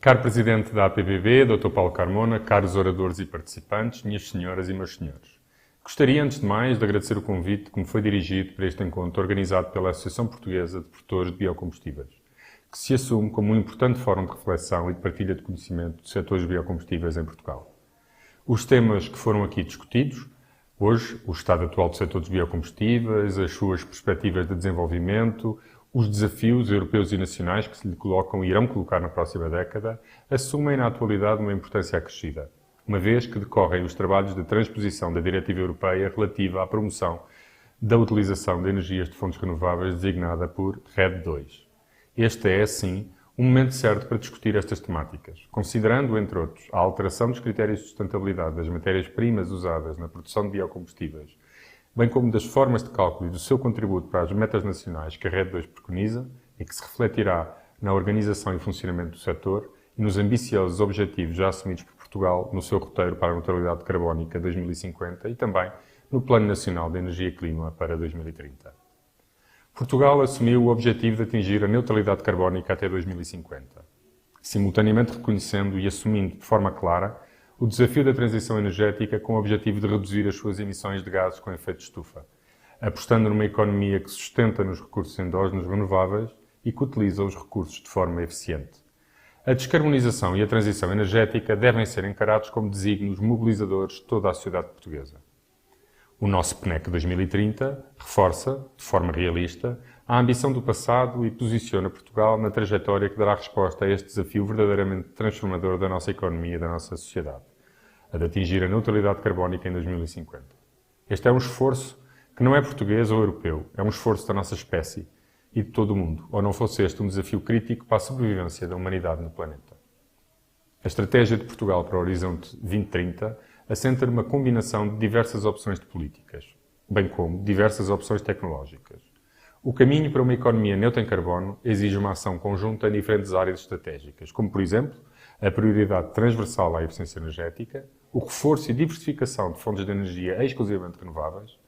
Caro Presidente da APBB, Dr. Paulo Carmona, caros oradores e participantes, minhas senhoras e meus senhores. Gostaria, antes de mais, de agradecer o convite que me foi dirigido para este encontro organizado pela Associação Portuguesa de Produtores de Biocombustíveis, que se assume como um importante fórum de reflexão e de partilha de conhecimento dos setores biocombustíveis em Portugal. Os temas que foram aqui discutidos, hoje, o estado atual do setor dos biocombustíveis, as suas perspectivas de desenvolvimento, os desafios europeus e nacionais que se lhe colocam e irão colocar na próxima década, assumem na atualidade uma importância acrescida, uma vez que decorrem os trabalhos de transposição da Diretiva Europeia relativa à promoção da utilização de energias de fontes renováveis designada por RED II. Este é, assim, um momento certo para discutir estas temáticas, considerando, entre outros, a alteração dos critérios de sustentabilidade das matérias-primas usadas na produção de biocombustíveis, bem como das formas de cálculo e do seu contributo para as metas nacionais que a RED II preconiza e que se refletirá na organização e funcionamento do setor e nos ambiciosos objetivos já assumidos por Portugal no seu roteiro para a neutralidade carbónica 2050 e também no Plano Nacional de Energia e Clima para 2030. Portugal assumiu o objetivo de atingir a neutralidade carbónica até 2050, simultaneamente reconhecendo e assumindo de forma clara o desafio da transição energética com o objetivo de reduzir as suas emissões de gases com efeito de estufa, apostando numa economia que sustenta nos recursos endógenos renováveis e que utiliza os recursos de forma eficiente. A descarbonização e a transição energética devem ser encarados como desígnios mobilizadores de toda a sociedade portuguesa. O nosso PNEC 2030 reforça, de forma realista, a ambição do passado e posiciona Portugal na trajetória que dará resposta a este desafio verdadeiramente transformador da nossa economia e da nossa sociedade, a de atingir a neutralidade carbónica em 2050. Este é um esforço que não é português ou europeu, é um esforço da nossa espécie e de todo o mundo, ou não fosse este um desafio crítico para a sobrevivência da humanidade no planeta. A estratégia de Portugal para o Horizonte 2030 assenta numa combinação de diversas opções de políticas, bem como diversas opções tecnológicas. O caminho para uma economia neutra em carbono exige uma ação conjunta em diferentes áreas estratégicas, como, por exemplo, a prioridade transversal à eficiência energética, o reforço e diversificação de fontes de energia exclusivamente renováveis,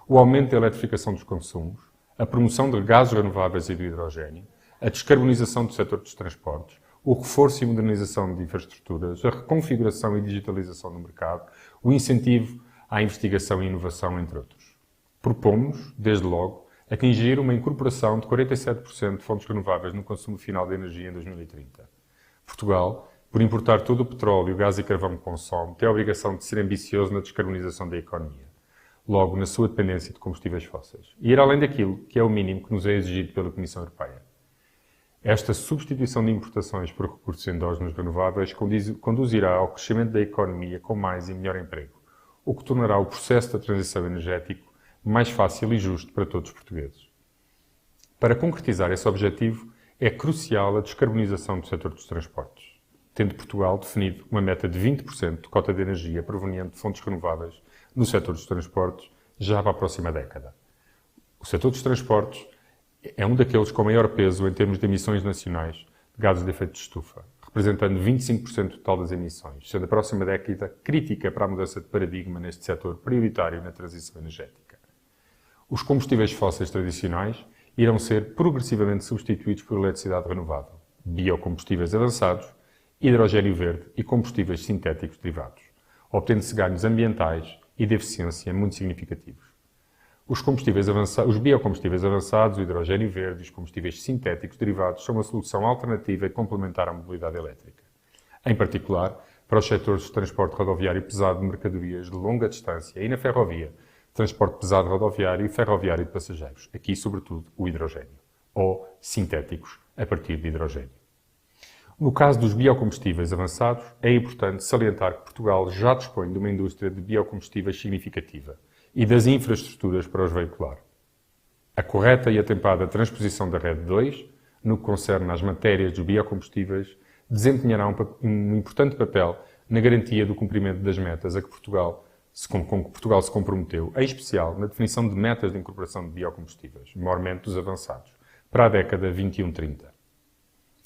o aumento da eletrificação dos consumos, a promoção de gases renováveis e do hidrogênio, a descarbonização do setor dos transportes, o reforço e modernização de infraestruturas, a reconfiguração e digitalização do mercado, o incentivo à investigação e inovação, entre outros. Propomos, desde logo, atingir uma incorporação de 47% de fontes renováveis no consumo final de energia em 2030. Portugal, por importar todo o petróleo, gás e carvão que consome, tem a obrigação de ser ambicioso na descarbonização da economia, logo na sua dependência de combustíveis fósseis, e ir além daquilo que é o mínimo que nos é exigido pela Comissão Europeia. Esta substituição de importações por recursos endógenos renováveis conduzirá ao crescimento da economia com mais e melhor emprego, o que tornará o processo da transição energética mais fácil e justo para todos os portugueses. Para concretizar esse objetivo, é crucial a descarbonização do setor dos transportes, tendo Portugal definido uma meta de 20% de cota de energia proveniente de fontes renováveis no setor dos transportes já para a próxima década. O setor dos transportes é um daqueles com maior peso em termos de emissões nacionais de gases de efeito de estufa, representando 25% total das emissões, sendo a próxima década crítica para a mudança de paradigma neste setor prioritário na transição energética. Os combustíveis fósseis tradicionais irão ser progressivamente substituídos por eletricidade renovável, biocombustíveis avançados, hidrogênio verde e combustíveis sintéticos derivados, obtendo-se ganhos ambientais e de eficiência muito significativos. Os biocombustíveis avançados, o hidrogênio verde e os combustíveis sintéticos derivados são uma solução alternativa e complementar à mobilidade elétrica, em particular para os setores de transporte rodoviário pesado de mercadorias de longa distância e na ferrovia, transporte pesado rodoviário e ferroviário de passageiros, aqui sobretudo o hidrogênio, ou sintéticos a partir de hidrogênio. No caso dos biocombustíveis avançados, é importante salientar que Portugal já dispõe de uma indústria de biocombustíveis significativa e das infraestruturas para os veicular. A correta e atempada transposição da RED II, no que concerne às matérias dos biocombustíveis, desempenhará um importante papel na garantia do cumprimento das metas com que Portugal se comprometeu, em especial na definição de metas de incorporação de biocombustíveis, maiormente dos avançados, para a década 21-30.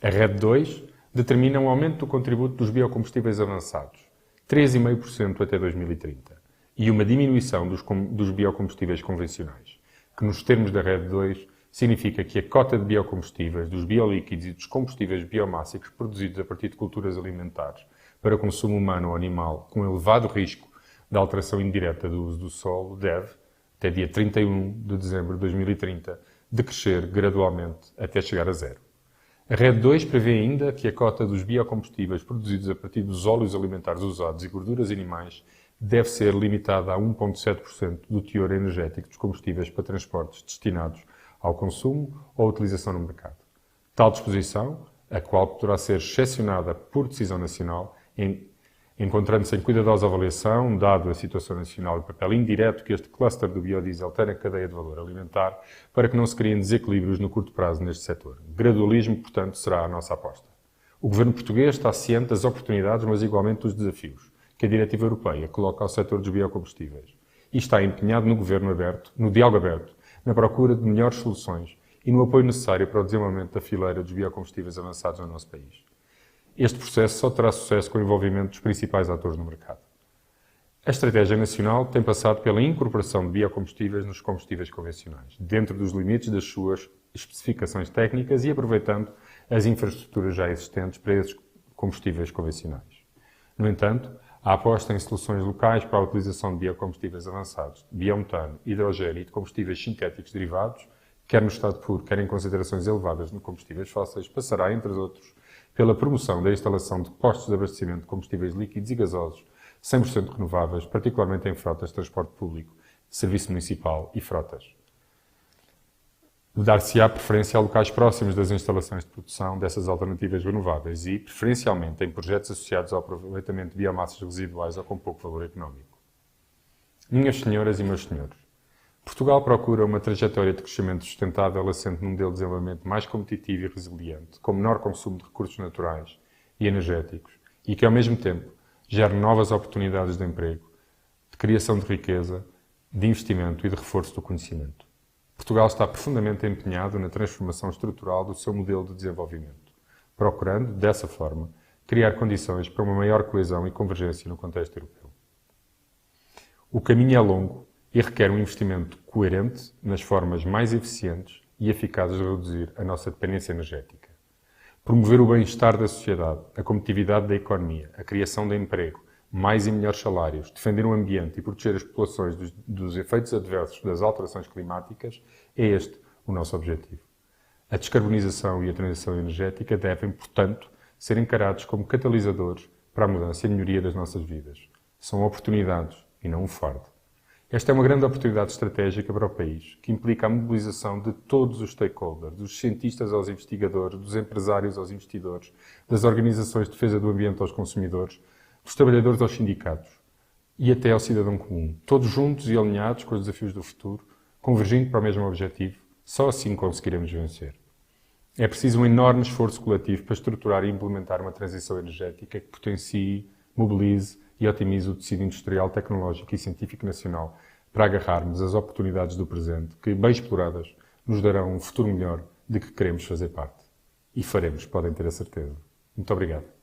A RED II determina um aumento do contributo dos biocombustíveis avançados, 3,5% até 2030, e uma diminuição dos biocombustíveis convencionais, que nos termos da RED II significa que a cota de biocombustíveis, dos biolíquidos e dos combustíveis biomássicos produzidos a partir de culturas alimentares para consumo humano ou animal com elevado risco de alteração indireta do uso do solo deve, até dia 31 de dezembro de 2030, decrescer gradualmente até chegar a zero. A RED 2 prevê ainda que a cota dos biocombustíveis produzidos a partir dos óleos alimentares usados e gorduras animais deve ser limitada a 1,7% do teor energético dos combustíveis para transportes destinados ao consumo ou utilização no mercado. Tal disposição, a qual poderá ser excepcionada por decisão nacional, encontrando-se em cuidadosa avaliação, dado a situação nacional e o papel indireto que este cluster do biodiesel tem na cadeia de valor alimentar, para que não se criem desequilíbrios no curto prazo neste setor. Gradualismo, portanto, será a nossa aposta. O governo português está ciente das oportunidades, mas igualmente dos desafios que a diretiva europeia coloca ao setor dos biocombustíveis e está empenhado no governo aberto, no diálogo aberto, na procura de melhores soluções e no apoio necessário para o desenvolvimento da fileira dos biocombustíveis avançados no nosso país. Este processo só terá sucesso com o envolvimento dos principais atores no mercado. A estratégia nacional tem passado pela incorporação de biocombustíveis nos combustíveis convencionais, dentro dos limites das suas especificações técnicas e aproveitando as infraestruturas já existentes para esses combustíveis convencionais. No entanto, a aposta em soluções locais para a utilização de biocombustíveis avançados, de biometano, hidrogênio e de combustíveis sintéticos derivados, quer no estado puro, quer em considerações elevadas de combustíveis fósseis, passará, entre outros, pela promoção da instalação de postos de abastecimento de combustíveis líquidos e gasosos 100% renováveis, particularmente em frotas de transporte público, serviço municipal e frotas. Dar-se-á preferência a locais próximos das instalações de produção dessas alternativas renováveis e, preferencialmente, em projetos associados ao aproveitamento de biomassas residuais ou com pouco valor económico. Minhas senhoras e meus senhores, Portugal procura uma trajetória de crescimento sustentável assente num modelo de desenvolvimento mais competitivo e resiliente, com menor consumo de recursos naturais e energéticos e que, ao mesmo tempo, gere novas oportunidades de emprego, de criação de riqueza, de investimento e de reforço do conhecimento. Portugal está profundamente empenhado na transformação estrutural do seu modelo de desenvolvimento, procurando, dessa forma, criar condições para uma maior coesão e convergência no contexto europeu. O caminho é longo e requer um investimento coerente nas formas mais eficientes e eficazes de reduzir a nossa dependência energética. Promover o bem-estar da sociedade, a competitividade da economia, a criação de emprego, mais e melhores salários, defender o ambiente e proteger as populações dos efeitos adversos das alterações climáticas, é este o nosso objetivo. A descarbonização e a transição energética devem, portanto, ser encarados como catalisadores para a mudança e a melhoria das nossas vidas. São oportunidades e não um fardo. Esta é uma grande oportunidade estratégica para o país, que implica a mobilização de todos os stakeholders, dos cientistas aos investigadores, dos empresários aos investidores, das organizações de defesa do ambiente aos consumidores, dos trabalhadores aos sindicatos e até ao cidadão comum, todos juntos e alinhados com os desafios do futuro, convergindo para o mesmo objetivo. Só assim conseguiremos vencer. É preciso um enorme esforço coletivo para estruturar e implementar uma transição energética que potencie, mobilize e otimize o tecido industrial, tecnológico e científico nacional para agarrarmos as oportunidades do presente que, bem exploradas, nos darão um futuro melhor de que queremos fazer parte. E faremos, podem ter a certeza. Muito obrigado.